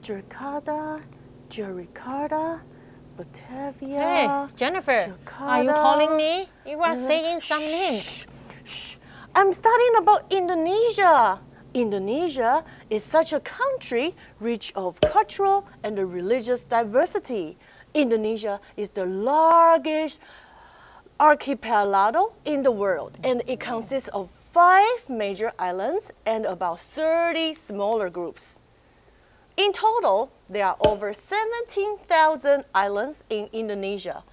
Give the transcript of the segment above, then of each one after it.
Jakarta, Jakarta, Batavia. Hey, Jennifer, are you calling me? You are saying some names. Shh. I'm studying about Indonesia. Indonesia is such a country rich of cultural and religious diversity. Indonesia is the largest archipelago in the world, and it consists of 5 major islands and about 30 smaller groups. In total, there are over 17,000 islands in Indonesia,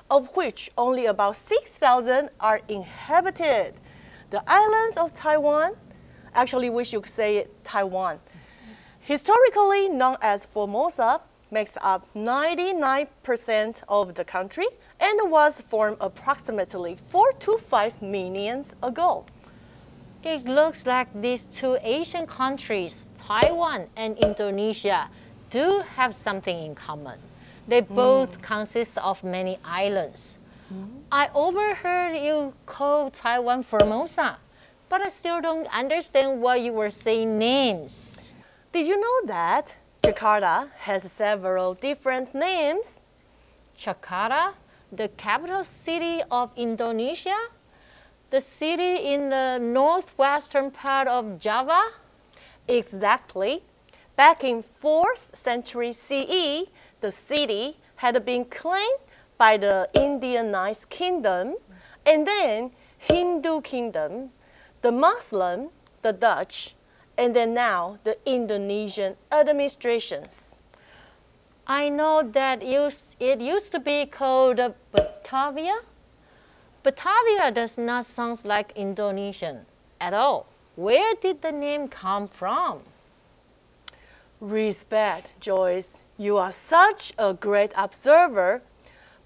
of which only about 6,000 are inhabited. The islands of Taiwan, actually we should say it Taiwan, historically known as Formosa, makes up 99% of the country and was formed approximately 4 to 5 million ago. It looks like these 2 Asian countries, Taiwan and Indonesia, do have something in common. They both consist of many islands. I overheard you call Taiwan Formosa, but I still don't understand why you were saying names. Did you know that Jakarta has several different names? Jakarta, the capital city of Indonesia? The city in the northwestern part of Java? Exactly. Back in 4th century CE, the city had been claimed by the Indianized kingdom, and then Hindu kingdom, the Muslim, the Dutch, and then now the Indonesian administrations. I know that it used to be called Batavia. Batavia does not sound like Indonesian at all. Where did the name come from? Respect, Joyce. You are such a great observer.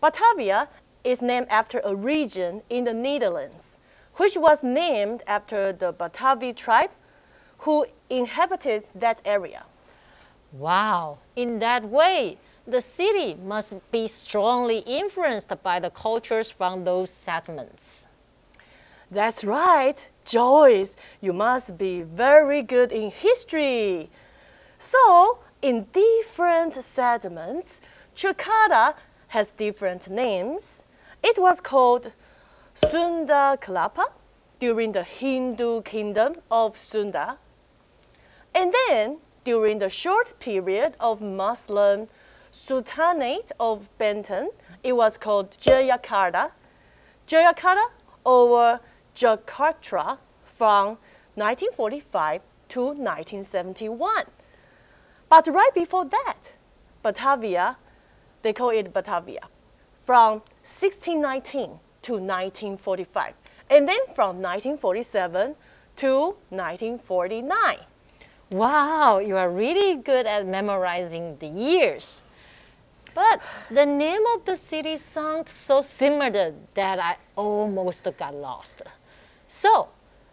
Batavia is named after a region in the Netherlands, which was named after the Batavi tribe who inhabited that area. Wow, in that way, the city must be strongly influenced by the cultures from those settlements. That's right, Joyce. You must be very good in history. So, in different settlements, Jakarta has different names. It was called Sunda Kelapa during the Hindu kingdom of Sunda. And then, during the short period of Muslim Sultanate of Banten, it was called Jayakarta. Jayakarta or Jakarta from 1945 to 1971. But right before that, Batavia, they call it Batavia, from 1619 to 1945, and then from 1947 to 1949. Wow, you are really good at memorizing the years. But the name of the city sounds so similar that I almost got lost. So,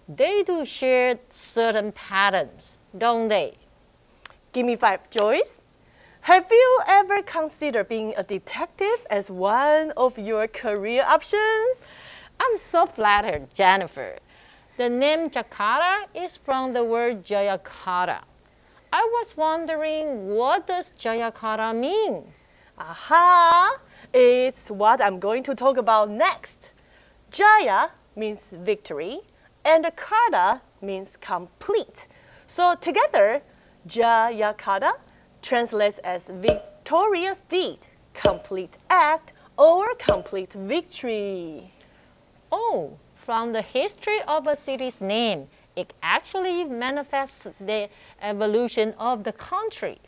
they do share certain patterns, don't they? Give me 5, Joyce. Have you ever considered being a detective as one of your career options? I'm so flattered, Jennifer. The name Jakarta is from the word Jayakarta. I was wondering, what does Jayakarta mean? Aha! It's what I'm going to talk about next. Jaya means victory, and Karta means complete. So together, Jayakarta translates as victorious deed, complete act, or complete victory. Oh, from the history of a city's name, it actually manifests the evolution of the country.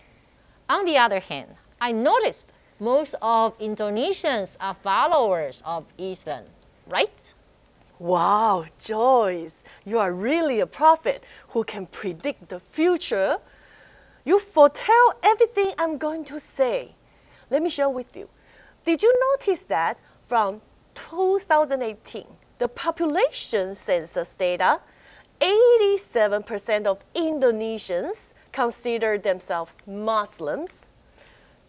On the other hand, I noticed most of Indonesians are followers of Islam, right? Wow, Joyce, you are really a prophet who can predict the future. You foretell everything I'm going to say. Let me share with you. Did you notice that from 2018, the population census data, 87% of Indonesians consider themselves Muslims?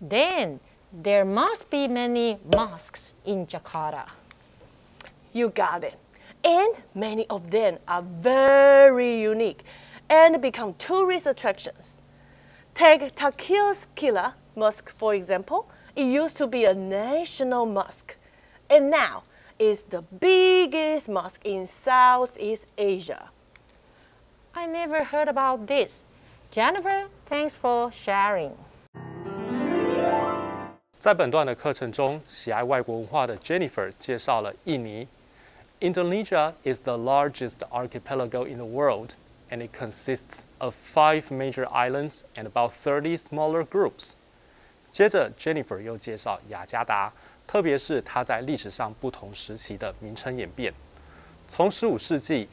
Then there must be many mosques in Jakarta. You got it. And many of them are very unique and become tourist attractions. Take Takioskila Mosque, for example. It used to be a national mosque, and now is the biggest mosque in Southeast Asia. I never heard about this. Jennifer, thanks for sharing. 在本段的课程中，喜爱外国文化的 Jennifer 介绍了印尼。Indonesia is the largest archipelago in the world, and it consists of 5 major islands and about 30 smaller groups. 接着 Jennifer 又介绍雅加达，特别是它在历史上不同时期的名称演变。从15世纪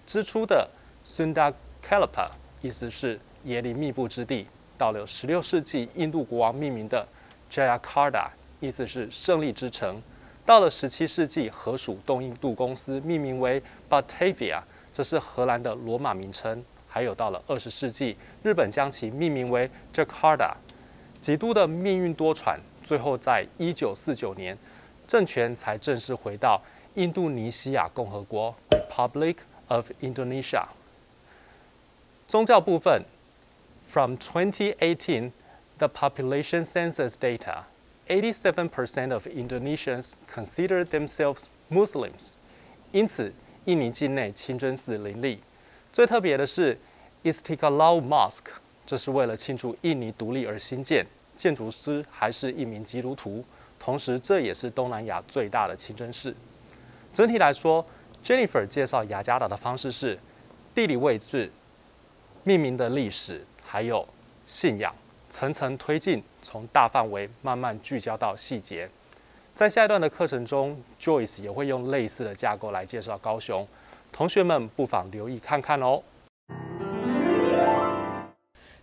之初的 Sunda Kelapa， 意思是椰林密布之地，到了16世纪印度国王命名的 Jayakarta， 意思是胜利之城。到了17世纪，荷属东印度公司命名为 Batavia， 这是荷兰的罗马名称。还有到了20世纪，日本将其命名为 Jakarta。几都的命运多舛，最后在1949年，政权才正式回到印度尼西亚共和国 Republic of Indonesia。宗教部分 ，From 2018, the population census data, 87% of Indonesians consider themselves Muslims。因此，印尼境内清真寺林立。最特别的是 Istiqlal Mosque， 这是为了庆祝印尼独立而兴建，建筑师还是一名基督徒，同时这也是东南亚最大的清真寺。整体来说 ，Jennifer 介绍雅加达的方式是地理位置、命名的历史，还有信仰，层层推进，从大范围慢慢聚焦到细节。在下一段的课程中 ，Joyce 也会用类似的架构来介绍高雄，同学们不妨留意看看哦。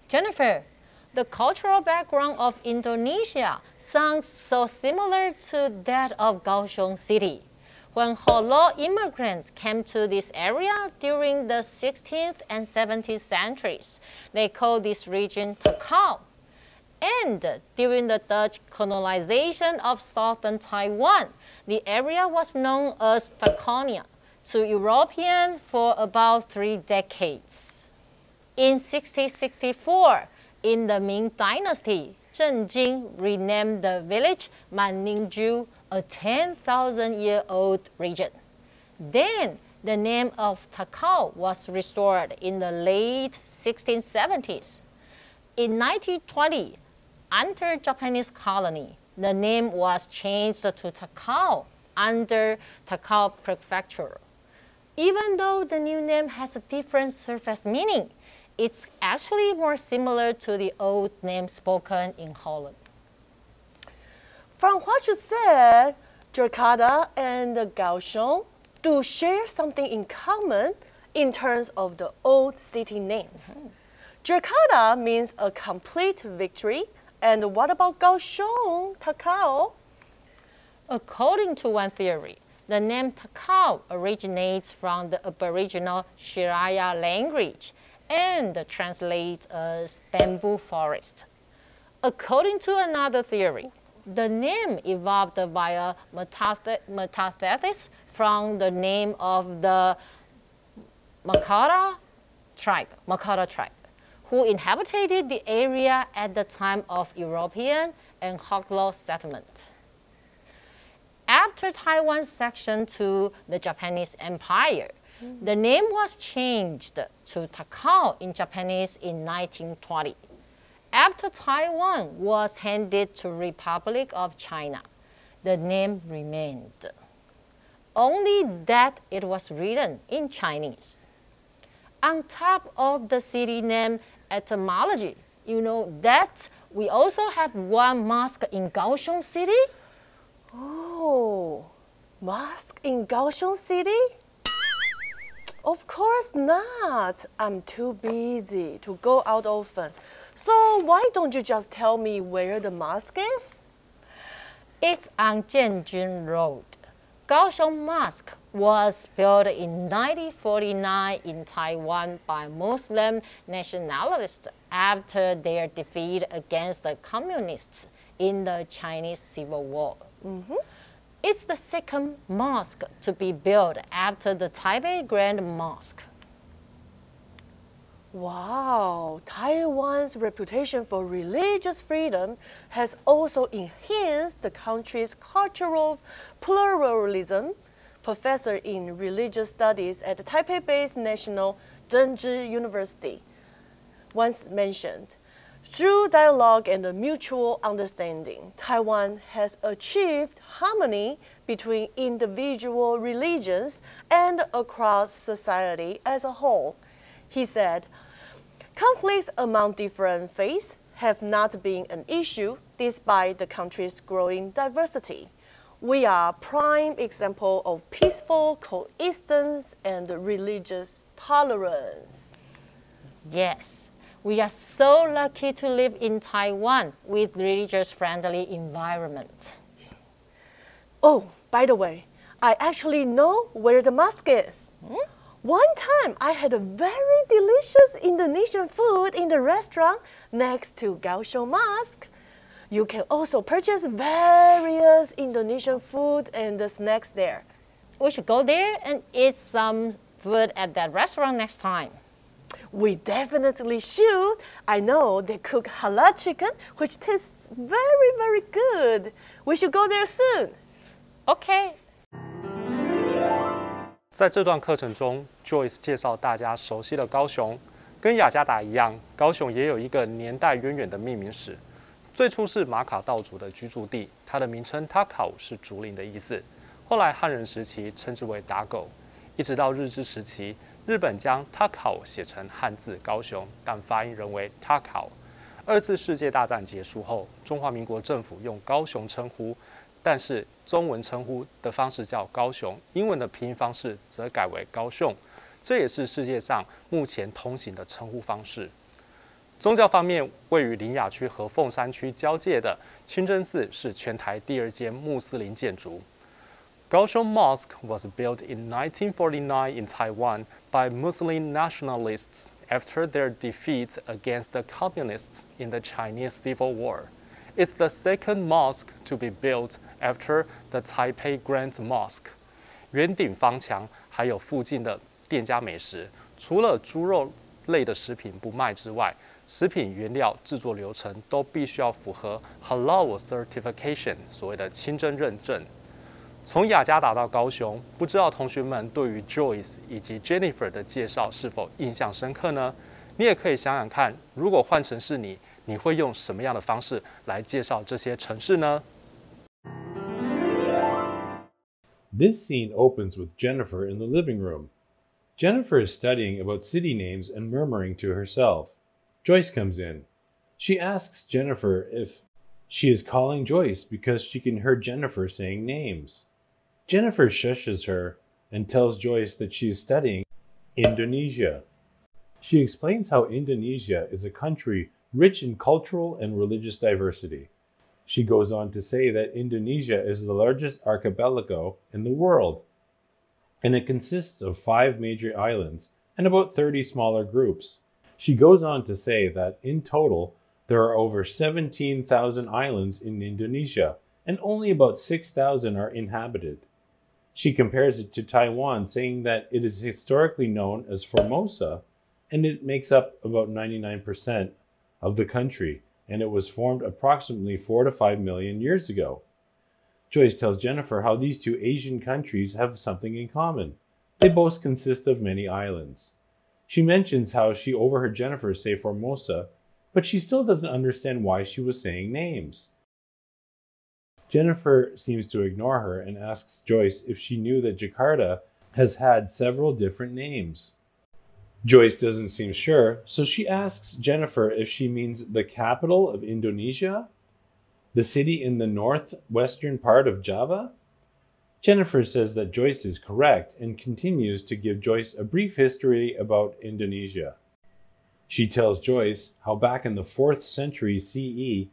Jennifer, the cultural background of Indonesia sounds so similar to that of Kaohsiung City. When Holo immigrants came to this area during the 16th and 17th centuries, they called this region Takao. And during the Dutch colonization of southern Taiwan, the area was known as Takonia to Europeans for about 3 decades. In 1664, in the Ming Dynasty, Zheng Jing renamed the village Manningshu, a 10,000-year-old region. Then, the name of Takao was restored in the late 1670s. In 1920, under Japanese colony, the name was changed to Takao under Takao Prefecture. Even though the new name has a different surface meaning, it's actually more similar to the old name spoken in Holland. From what you said, Jakarta and Kaohsiung do share something in common in terms of the old city names. Jakarta means a complete victory. And what about Kaohsiung, Takao? According to one theory, the name Takao originates from the Aboriginal Shiraya language and translates as bamboo forest. According to another theory, the name evolved via metathesis from the name of the Makara tribe, who inhabited the area at the time of European and Hoklo settlement. After Taiwan's section to the Japanese Empire, the name was changed to Takao in Japanese in 1920. After Taiwan was handed to Republic of China, the name remained. Only that it was written in Chinese. On top of the city name etymology, you know that we also have one mosque in Kaohsiung City? Oh, mosque in Kaohsiung City? Of course not. I'm too busy to go out often. So why don't you just tell me where the mosque is? It's on Jianjun Road. Kaohsiung Mosque was built in 1949 in Taiwan by Muslim nationalists after their defeat against the communists in the Chinese Civil War. It's the second mosque to be built after the Taipei Grand Mosque. Wow, Taiwan's reputation for religious freedom has also enhanced the country's cultural pluralism. Professor in religious studies at the Taipei-based National Zhengzhi University once mentioned, through dialogue and mutual understanding, Taiwan has achieved harmony between individual religions and across society as a whole. He said, conflicts among different faiths have not been an issue despite the country's growing diversity. We are a prime example of peaceful coexistence and religious tolerance. Yes, we are so lucky to live in Taiwan with religious-friendly environment. Oh, by the way, I actually know where the mosque is. One time I had a very delicious Indonesian food in the restaurant next to Kaohsiung Mosque. You can also purchase various Indonesian food and snacks there. We should go there and eat some food at that restaurant next time. We definitely should. I know they cook halal chicken, which tastes very, very good. We should go there soon. Okay. 在这段课程中 ，Joyce 介绍大家熟悉的高雄，跟雅加达一样，高雄也有一个年代渊源的命名史。最初是马卡道族的居住地，它的名称 Takao 是竹林的意思。后来汉人时期称之为打狗，一直到日治时期，日本将 Takao 写成汉字高雄，但发音仍为 Takao。二次世界大战结束后，中华民国政府用高雄称呼。但是中文称呼的方式叫高雄，英文的拼音方式则改为高雄，这也是世界上目前通行的称呼方式。宗教方面，位于苓雅区和凤山区交界的清真寺是全台第2间穆斯林建筑。Kaohsiung Mosque was built in 1949 in Taiwan by Muslim nationalists after their defeat against the communists in the Chinese Civil War. It's the second mosque to be built after the Taipei Grand Mosque. 圆顶方墙还有附近的店家美食，除了猪肉类的食品不卖之外，食品原料制作流程都必须要符合 Halal Certification 所谓的清真认证。从雅加达到高雄，不知道同学们对于 Joyce 以及 Jennifer 的介绍是否印象深刻呢？你也可以想想看，如果换成是你，你会用什么样的方式来介绍这些城市呢？ This scene opens with Jennifer in the living room. Jennifer is studying about city names and murmuring to herself. Joyce comes in. She asks Jennifer if she is calling Joyce because she can hear Jennifer saying names. Jennifer shushes her and tells Joyce that she is studying Indonesia. She explains how Indonesia is a country rich in cultural and religious diversity. She goes on to say that Indonesia is the largest archipelago in the world, and it consists of 5 major islands and about 30 smaller groups. She goes on to say that in total, there are over 17,000 islands in Indonesia, and only about 6,000 are inhabited. She compares it to Taiwan, saying that it is historically known as Formosa, and it makes up about 99% of the country, and it was formed approximately 4 to 5 million years ago. Joyce tells Jennifer how these 2 Asian countries have something in common. They both consist of many islands. She mentions how she overheard Jennifer say Formosa, but she still doesn't understand why she was saying names. Jennifer seems to ignore her and asks Joyce if she knew that Jakarta has had several different names. Joyce doesn't seem sure, so she asks Jennifer if she means the capital of Indonesia, the city in the northwestern part of Java. Jennifer says that Joyce is correct and continues to give Joyce a brief history about Indonesia. She tells Joyce how back in the 4th century CE,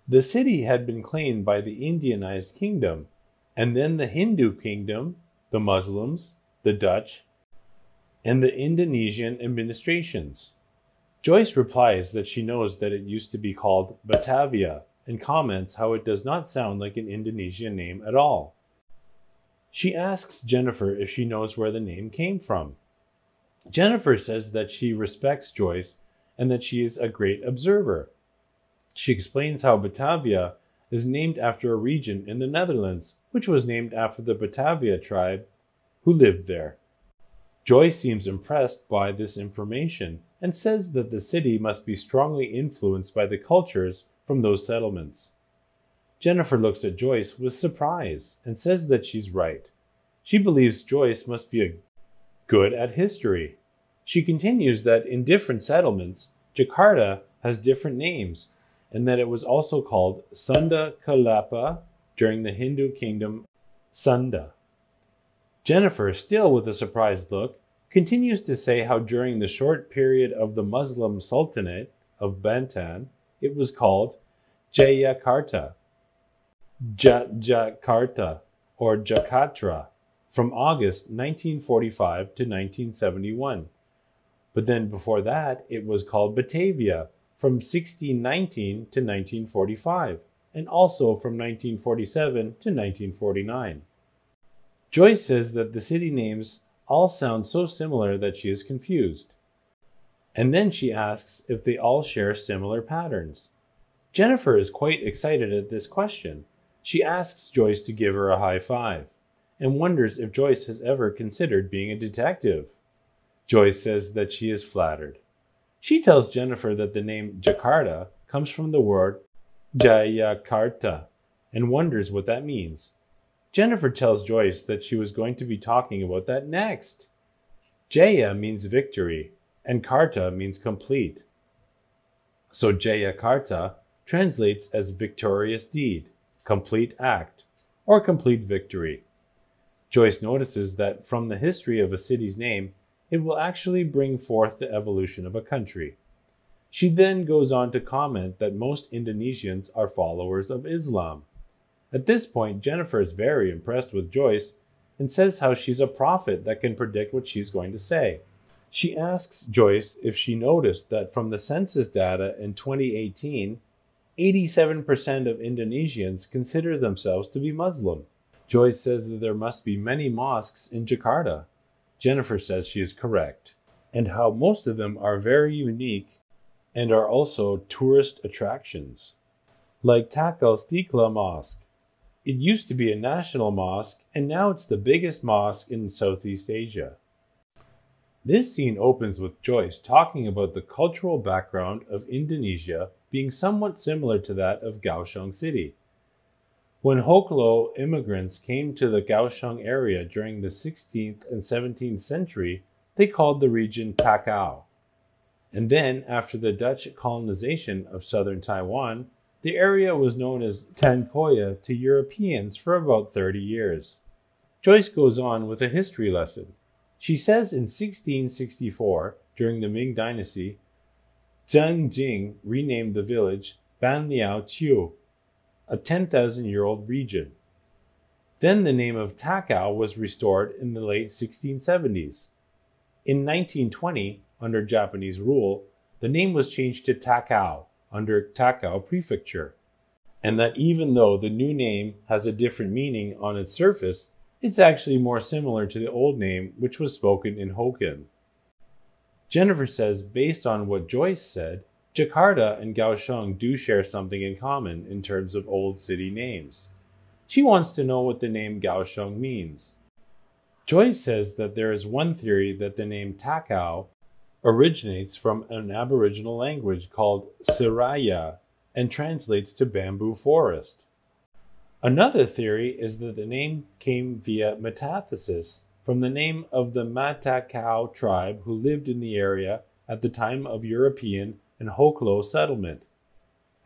the city had been claimed by the Indianized kingdom, and then the Hindu kingdom, the Muslims, the Dutch, and the Indonesian administrations. Joyce replies that she knows that it used to be called Batavia and comments how it does not sound like an Indonesian name at all. She asks Jennifer if she knows where the name came from. Jennifer says that she respects Joyce and that she is a great observer. She explains how Batavia is named after a region in the Netherlands, which was named after the Batavia tribe who lived there. Joyce seems impressed by this information and says that the city must be strongly influenced by the cultures from those settlements. Jennifer looks at Joyce with surprise and says that she's right. She believes Joyce must be good at history. She continues that in different settlements, Jakarta has different names, and that it was also called Sunda Kelapa during the Hindu kingdom Sunda. Jennifer, still with a surprised look, continues to say how during the short period of the Muslim Sultanate of Banten, it was called Jayakarta, Jakarta, or Jakatra, from August 1945 to 1971. But then before that, it was called Batavia from 1619 to 1945, and also from 1947 to 1949. Joyce says that the city names all sound so similar that she is confused. And then she asks if they all share similar patterns. Jennifer is quite excited at this question. She asks Joyce to give her a high five, and wonders if Joyce has ever considered being a detective. Joyce says that she is flattered. She tells Jennifer that the name Jakarta comes from the word Jayakarta, and wonders what that means. Jennifer tells Joyce that she was going to be talking about that next. Jaya means victory, and Karta means complete. So Jayakarta translates as victorious deed, complete act, or complete victory. Joyce notices that from the history of a city's name, it will actually bring forth the evolution of a country. She then goes on to comment that most Indonesians are followers of Islam. At this point, Jennifer is very impressed with Joyce and says how she's a prophet that can predict what she's going to say. She asks Joyce if she noticed that from the census data in 2018, 87% of Indonesians consider themselves to be Muslim. Joyce says that there must be many mosques in Jakarta. Jennifer says she is correct, and how most of them are very unique and are also tourist attractions, like Takal Istiqlal Mosque. It used to be a national mosque, and now it's the biggest mosque in Southeast Asia. This scene opens with Joyce talking about the cultural background of Indonesia being somewhat similar to that of Kaohsiung City. When Hoklo immigrants came to the Kaohsiung area during the 16th and 17th century, they called the region Takao. And then, after the Dutch colonization of southern Taiwan, the area was known as Tankoya to Europeans for about 30 years. Joyce goes on with a history lesson. She says in 1664, during the Ming Dynasty, Zheng Jing renamed the village Banliao Chiu, a 10,000-year-old region. Then the name of Takao was restored in the late 1670s. In 1920, under Japanese rule, the name was changed to Takao, under Takao Prefecture, and that even though the new name has a different meaning on its surface, it's actually more similar to the old name, which was spoken in Hokkien. Jennifer says, based on what Joyce said, Jakarta and Kaohsiung do share something in common in terms of old city names. She wants to know what the name Kaohsiung means. Joyce says that there is one theory that the name Takao originates from an Aboriginal language called Siraya and translates to bamboo forest. Another theory is that the name came via metathesis from the name of the Matakao tribe who lived in the area at the time of European and Hoklo settlement.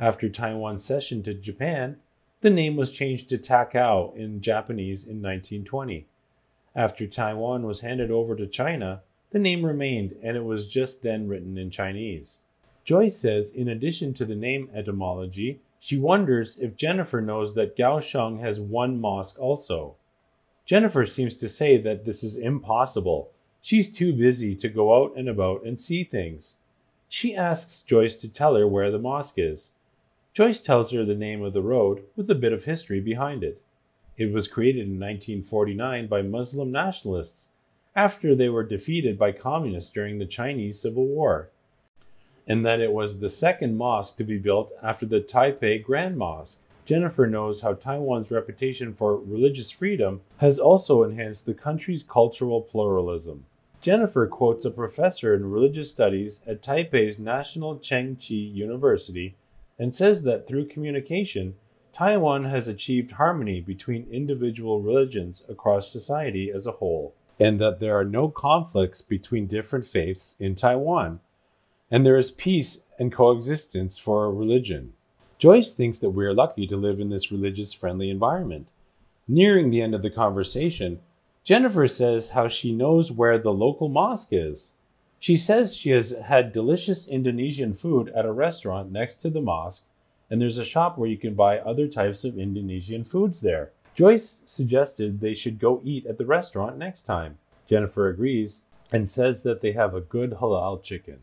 After Taiwan's cession to Japan, the name was changed to Takao in Japanese in 1920. After Taiwan was handed over to China, the name remained, and it was just then written in Chinese. Joyce says, in addition to the name etymology, she wonders if Jennifer knows that Kaohsiung has one mosque also. Jennifer seems to say that this is impossible. She's too busy to go out and about and see things. She asks Joyce to tell her where the mosque is. Joyce tells her the name of the road with a bit of history behind it. It was created in 1949 by Muslim nationalists after they were defeated by communists during the Chinese Civil War, and that it was the second mosque to be built after the Taipei Grand Mosque. Jennifer knows how Taiwan's reputation for religious freedom has also enhanced the country's cultural pluralism. Jennifer quotes a professor in religious studies at Taipei's National Chengchi University and says that through communication, Taiwan has achieved harmony between individual religions across society as a whole, and that there are no conflicts between different faiths in Taiwan, and there is peace and coexistence for religion. Joyce thinks that we are lucky to live in this religious-friendly environment. Nearing the end of the conversation, Jennifer says how she knows where the local mosque is. She says she has had delicious Indonesian food at a restaurant next to the mosque, and there's a shop where you can buy other types of Indonesian foods there. Joyce suggested they should go eat at the restaurant next time. Jennifer agrees and says that they have a good halal chicken.